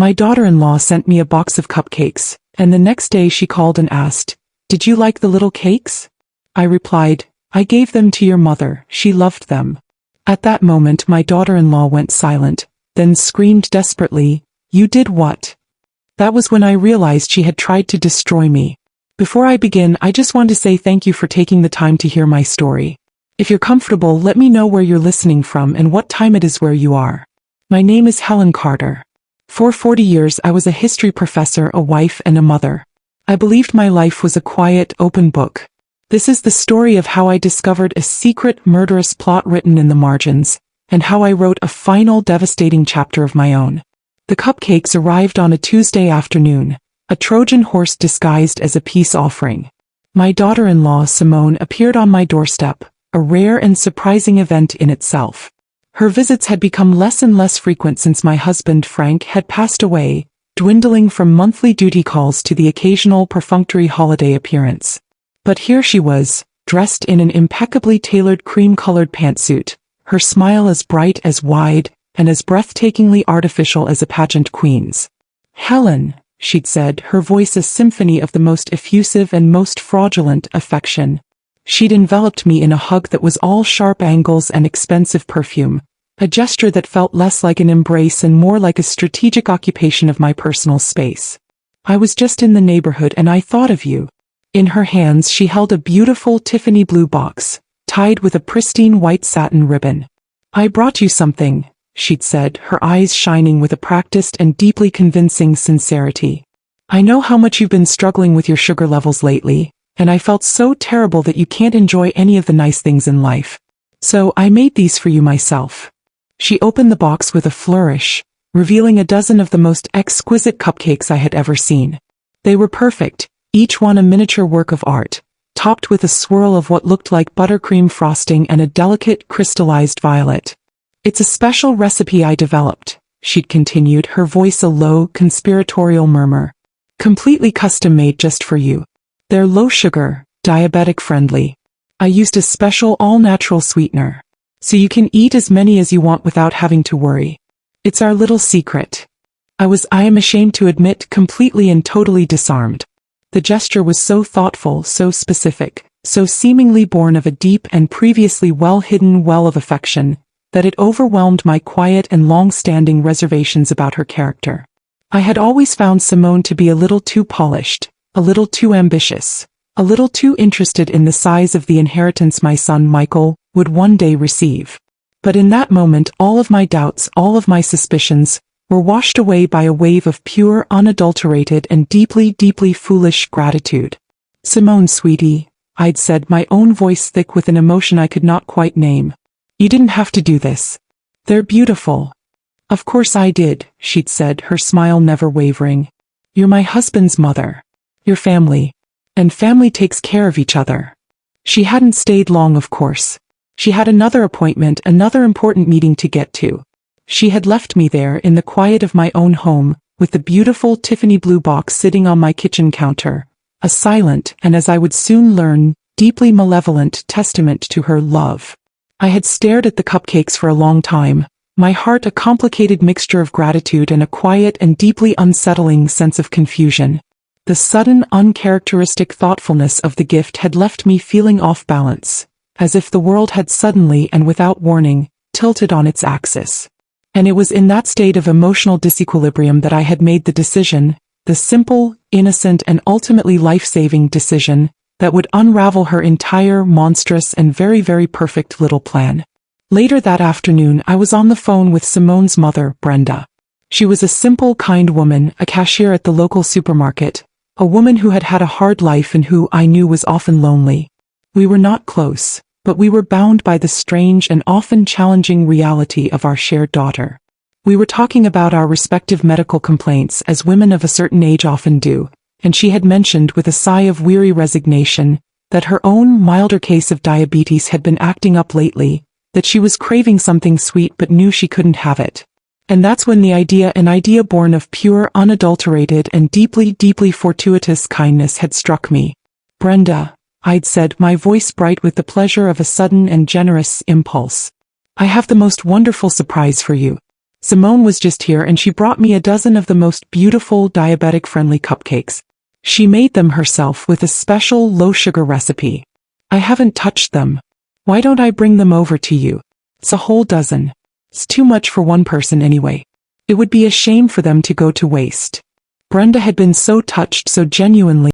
My daughter-in-law sent me a box of cupcakes, and the next day she called and asked, "Did you like the little cakes?" I replied, "I gave them to your mother, she loved them." At that moment my daughter-in-law went silent, then screamed desperately, "You did what?" That was when I realized she had tried to destroy me. Before I begin, I just want to say thank you for taking the time to hear my story. If you're comfortable, let me know where you're listening from and what time it is where you are. My name is Helen Carter. For 40 years I was a history professor, a wife, and a mother. I believed my life was a quiet, open book. This is the story of how I discovered a secret, murderous plot written in the margins, and how I wrote a final, devastating chapter of my own. The cupcakes arrived on a Tuesday afternoon, a Trojan horse disguised as a peace offering. My daughter-in-law, Simone, appeared on my doorstep, a rare and surprising event in itself. Her visits had become less and less frequent since my husband, Frank, had passed away, dwindling from monthly duty calls to the occasional perfunctory holiday appearance. But here she was, dressed in an impeccably tailored cream-colored pantsuit, her smile as bright, as wide, and as breathtakingly artificial as a pageant queen's. "Helen," she'd said, her voice a symphony of the most effusive and most fraudulent affection. She'd enveloped me in a hug that was all sharp angles and expensive perfume, a gesture that felt less like an embrace and more like a strategic occupation of my personal space. "I was just in the neighborhood and I thought of you." In her hands she held a beautiful Tiffany blue box, tied with a pristine white satin ribbon. "I brought you something," she'd said, her eyes shining with a practiced and deeply convincing sincerity. "I know how much you've been struggling with your sugar levels lately, and I felt so terrible that you can't enjoy any of the nice things in life. So I made these for you myself." She opened the box with a flourish, revealing a dozen of the most exquisite cupcakes I had ever seen. They were perfect, each one a miniature work of art, topped with a swirl of what looked like buttercream frosting and a delicate crystallized violet. "It's a special recipe I developed," she'd continued, her voice a low, conspiratorial murmur. "Completely custom-made just for you. They're low-sugar, diabetic-friendly. I used a special all-natural sweetener, so you can eat as many as you want without having to worry. It's our little secret." I am ashamed to admit, completely and totally disarmed. The gesture was so thoughtful, so specific, so seemingly born of a deep and previously well-hidden well of affection, that it overwhelmed my quiet and long-standing reservations about her character. I had always found Simone to be a little too polished, a little too ambitious, a little too interested in the size of the inheritance my son Michael would one day receive. But in that moment all of my doubts, all of my suspicions, were washed away by a wave of pure, unadulterated and deeply, deeply foolish gratitude. "Simone, sweetie," I'd said, my own voice thick with an emotion I could not quite name. "You didn't have to do this. They're beautiful." "Of course I did," she'd said, her smile never wavering. "You're my husband's mother. Your family. And family takes care of each other." She hadn't stayed long, of course. She had another appointment, another important meeting to get to. She had left me there in the quiet of my own home, with the beautiful Tiffany blue box sitting on my kitchen counter, a silent, and as I would soon learn, deeply malevolent testament to her love. I had stared at the cupcakes for a long time, my heart a complicated mixture of gratitude and a quiet and deeply unsettling sense of confusion. The sudden, uncharacteristic thoughtfulness of the gift had left me feeling off balance, as if the world had suddenly and without warning, tilted on its axis. And it was in that state of emotional disequilibrium that I had made the decision, the simple, innocent and ultimately life-saving decision, that would unravel her entire monstrous and very, very perfect little plan. Later that afternoon I was on the phone with Simone's mother, Brenda. She was a simple, kind woman, a cashier at the local supermarket, a woman who had had a hard life and who, I knew, was often lonely. We were not close, but we were bound by the strange and often challenging reality of our shared daughter. We were talking about our respective medical complaints, as women of a certain age often do, and she had mentioned with a sigh of weary resignation that her own milder case of diabetes had been acting up lately, that she was craving something sweet but knew she couldn't have it. And that's when an idea born of pure, unadulterated and deeply, deeply fortuitous kindness had struck me. "Brenda," I'd said, my voice bright with the pleasure of a sudden and generous impulse. "I have the most wonderful surprise for you. Simone was just here and she brought me a dozen of the most beautiful diabetic-friendly cupcakes. She made them herself with a special low-sugar recipe. I haven't touched them. Why don't I bring them over to you? It's a whole dozen. It's too much for one person anyway. It would be a shame for them to go to waste. Brenda had been so touched so genuinely